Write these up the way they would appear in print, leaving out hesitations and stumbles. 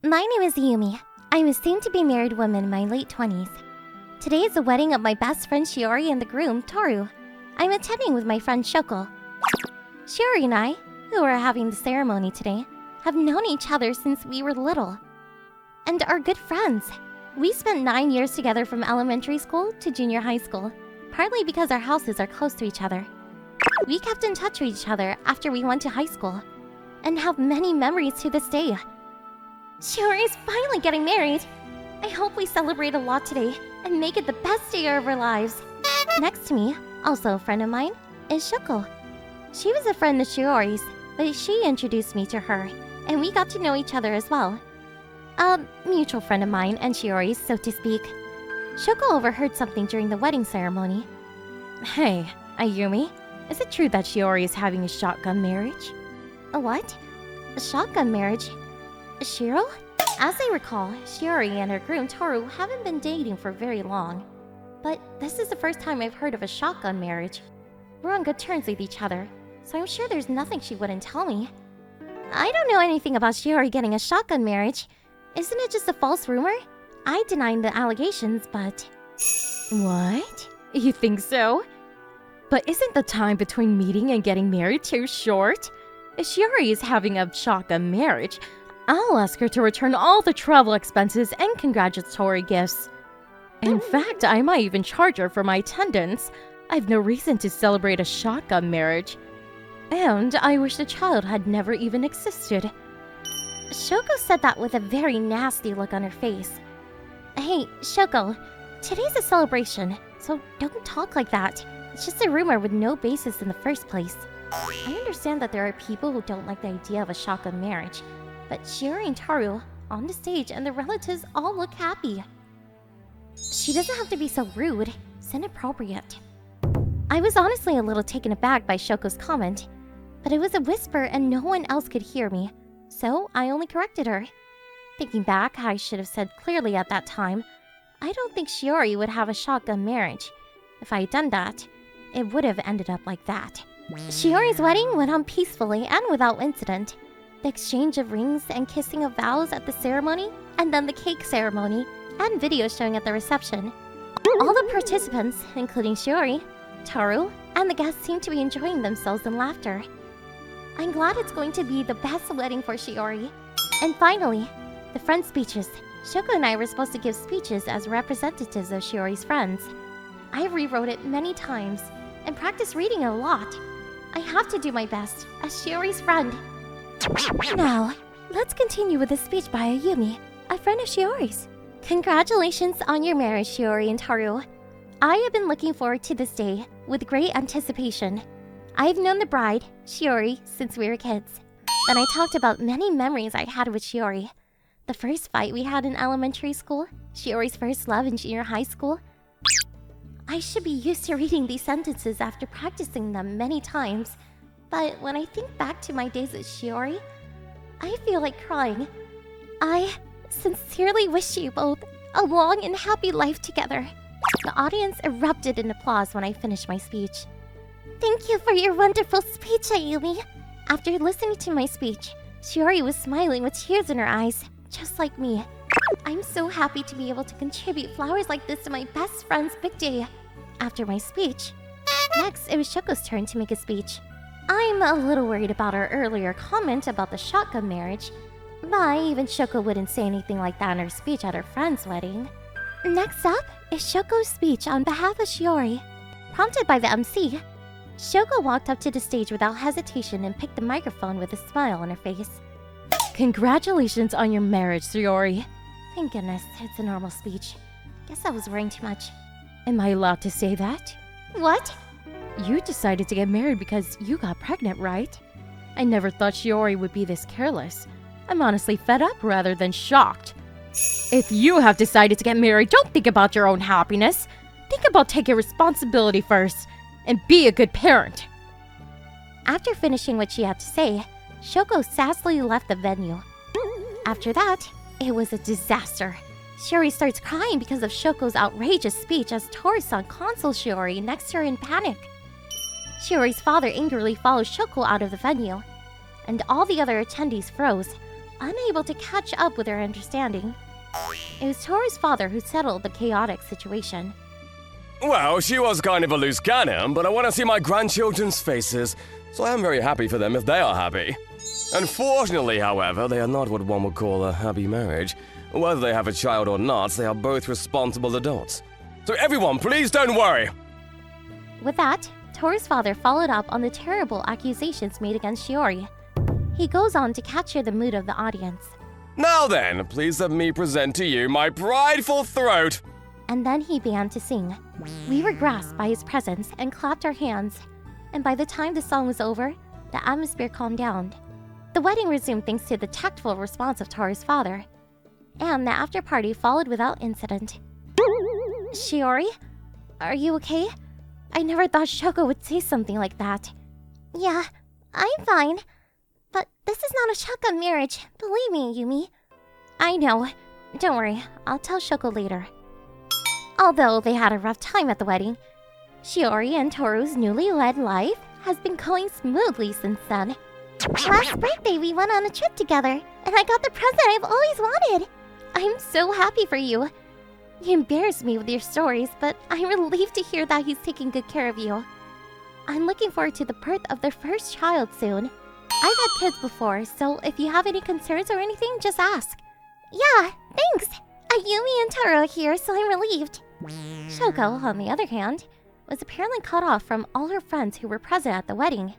My name is Yumi. I'm a soon-to-be married woman in my late 20s. Today is the wedding of my best friend Shiori and the groom, Toru. I'm attending with my friend Shoko. Shiori and I, who are having the ceremony today, have known each other since we were little, and are good friends. We spent 9 years together from elementary school to junior high school, partly because our houses are close to each other. We kept in touch with each other after we went to high school, and have many memories to this day. Shiori is finally getting married. I hope we celebrate a lot today and make it the best day of our lives. Next to me, also a friend of mine, is Shoko. She was a friend of Shiori's, but she introduced me to her, and we got to know each other as well. A mutual friend of mine and Shiori's, so to speak. Shoko overheard something during the wedding ceremony. Hey, Ayumi, is it true that Shiori is having a shotgun marriage? A what? A shotgun marriage? Shiro? As I recall, Shiori and her groom Toru haven't been dating for very long. But this is the first time I've heard of a shotgun marriage. We're on good terms with each other, so I'm sure there's nothing she wouldn't tell me. I don't know anything about Shiori getting a shotgun marriage. Isn't it just a false rumor? I deny the allegations, but... What? You think so? But isn't the time between meeting and getting married too short? If Shiori is having a shotgun marriage, I'll ask her to return all the travel expenses and congratulatory gifts. In fact, I might even charge her for my attendance. I've no reason to celebrate a shotgun marriage. And I wish the child had never even existed. Shoko said that with a very nasty look on her face. Hey, Shoko, today's a celebration, so don't talk like that. It's just a rumor with no basis in the first place. I understand that there are people who don't like the idea of a shotgun marriage, but Shiori and Toru, on the stage, and the relatives all look happy. She doesn't have to be so rude. It's inappropriate. I was honestly a little taken aback by Shoko's comment, but it was a whisper and no one else could hear me, so I only corrected her. Thinking back, I should have said clearly at that time, I don't think Shiori would have a shotgun marriage. If I had done that, it would have ended up like that. Shiori's wedding went on peacefully and without incident. The exchange of rings and kissing of vows at the ceremony, and then the cake ceremony, and videos showing at the reception. All the participants, including Shiori, Toru, and the guests seemed to be enjoying themselves in laughter. I'm glad it's going to be the best wedding for Shiori. And finally, the friend speeches. Shoko and I were supposed to give speeches as representatives of Shiori's friends. I rewrote it many times and practiced reading it a lot. I have to do my best as Shiori's friend. Now, let's continue with the speech by Ayumi, a friend of Shiori's. Congratulations on your marriage, Shiori and Toru. I have been looking forward to this day with great anticipation. I've known the bride, Shiori, since we were kids. Then I talked about many memories I had with Shiori. The first fight we had in elementary school, Shiori's first love in junior high school. I should be used to reading these sentences after practicing them many times. But when I think back to my days with Shiori, I feel like crying. I sincerely wish you both a long and happy life together. The audience erupted in applause when I finished my speech. Thank you for your wonderful speech, Ayumi. After listening to my speech, Shiori was smiling with tears in her eyes, just like me. I'm so happy to be able to contribute flowers like this to my best friend's big day. After my speech, next it was Shoko's turn to make a speech. I'm a little worried about her earlier comment about the shotgun marriage, but even Shoko wouldn't say anything like that in her speech at her friend's wedding. Next up is Shoko's speech on behalf of Shiori. Prompted by the MC, Shoko walked up to the stage without hesitation and picked the microphone with a smile on her face. Congratulations on your marriage, Shiori. Thank goodness, it's a normal speech. Guess I was worrying too much. Am I allowed to say that? What? You decided to get married because you got pregnant, right? I never thought Shiori would be this careless. I'm honestly fed up rather than shocked. If you have decided to get married, don't think about your own happiness. Think about taking responsibility first and be a good parent. After finishing what she had to say, Shoko sassily left the venue. After that, it was a disaster. Shiori starts crying because of Shoko's outrageous speech as Toru-san consoles Shiori next to her in panic. Shiori's father angrily follows Shoko out of the venue, and all the other attendees froze, unable to catch up with her understanding. It was Toru's father who settled the chaotic situation. Well, she was kind of a loose cannon, but I want to see my grandchildren's faces, so I am very happy for them if they are happy. Unfortunately, however, they are not what one would call a happy marriage. Whether they have a child or not, they are both responsible adults. So everyone, please don't worry! With that, Toru's father followed up on the terrible accusations made against Shiori. He goes on to capture the mood of the audience. Now then, please let me present to you my prideful throat! And then he began to sing. We were grasped by his presence and clapped our hands. And by the time the song was over, the atmosphere calmed down. The wedding resumed thanks to the tactful response of Toru's father. And the after party followed without incident. Shiori? Are you okay? I never thought Shoko would say something like that. Yeah, I'm fine. But this is not a shotgun marriage, believe me, Yumi. I know. Don't worry, I'll tell Shoko later. Although they had a rough time at the wedding, Shiori and Toru's newly led life has been going smoothly since then. Last birthday we went on a trip together, and I got the present I've always wanted. I'm so happy for you. You embarrass me with your stories, but I'm relieved to hear that he's taking good care of you. I'm looking forward to the birth of their first child soon. I've had kids before, so if you have any concerns or anything, just ask. Yeah, thanks. Ayumi and Toru are here, so I'm relieved. Shoko, on the other hand, was apparently cut off from all her friends who were present at the wedding.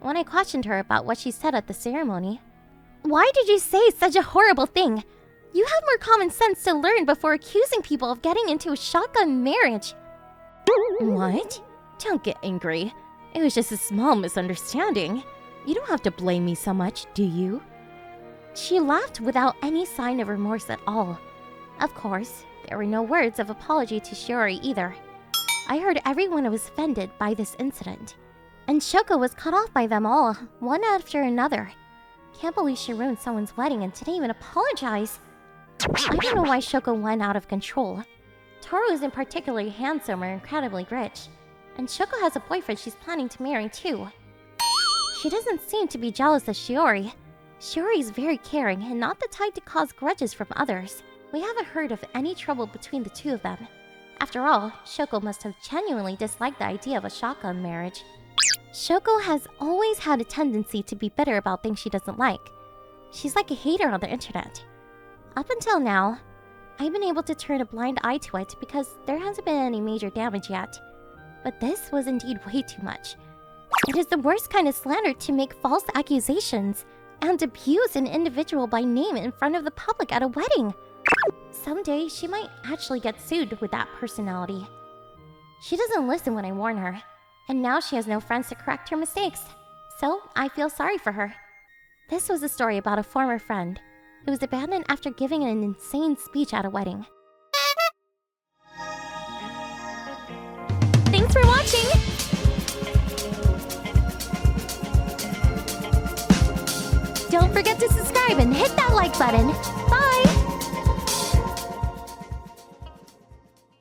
When I questioned her about what she said at the ceremony, "Why did you say such a horrible thing? You have more common sense to learn before accusing people of getting into a shotgun marriage." What? Don't get angry. It was just a small misunderstanding. You don't have to blame me so much, do you? She laughed without any sign of remorse at all. Of course, there were no words of apology to Shiori either. I heard everyone was offended by this incident, and Shoko was cut off by them all, one after another. Can't believe she ruined someone's wedding and didn't even apologize. I don't know why Shoko went out of control. Toru isn't particularly handsome or incredibly rich, and Shoko has a boyfriend she's planning to marry too. She doesn't seem to be jealous of Shiori. Shiori is very caring and not the type to cause grudges from others. We haven't heard of any trouble between the two of them. After all, Shoko must have genuinely disliked the idea of a shotgun marriage. Shoko has always had a tendency to be bitter about things she doesn't like. She's like a hater on the internet. Up until now, I've been able to turn a blind eye to it because there hasn't been any major damage yet. But this was indeed way too much. It is the worst kind of slander to make false accusations and abuse an individual by name in front of the public at a wedding. Someday, she might actually get sued with that personality. She doesn't listen when I warn her, and now she has no friends to correct her mistakes. So, I feel sorry for her. This was a story about a former friend who was abandoned after giving an insane speech at a wedding. Thanks for watching! Don't forget to subscribe and hit that like button. Bye!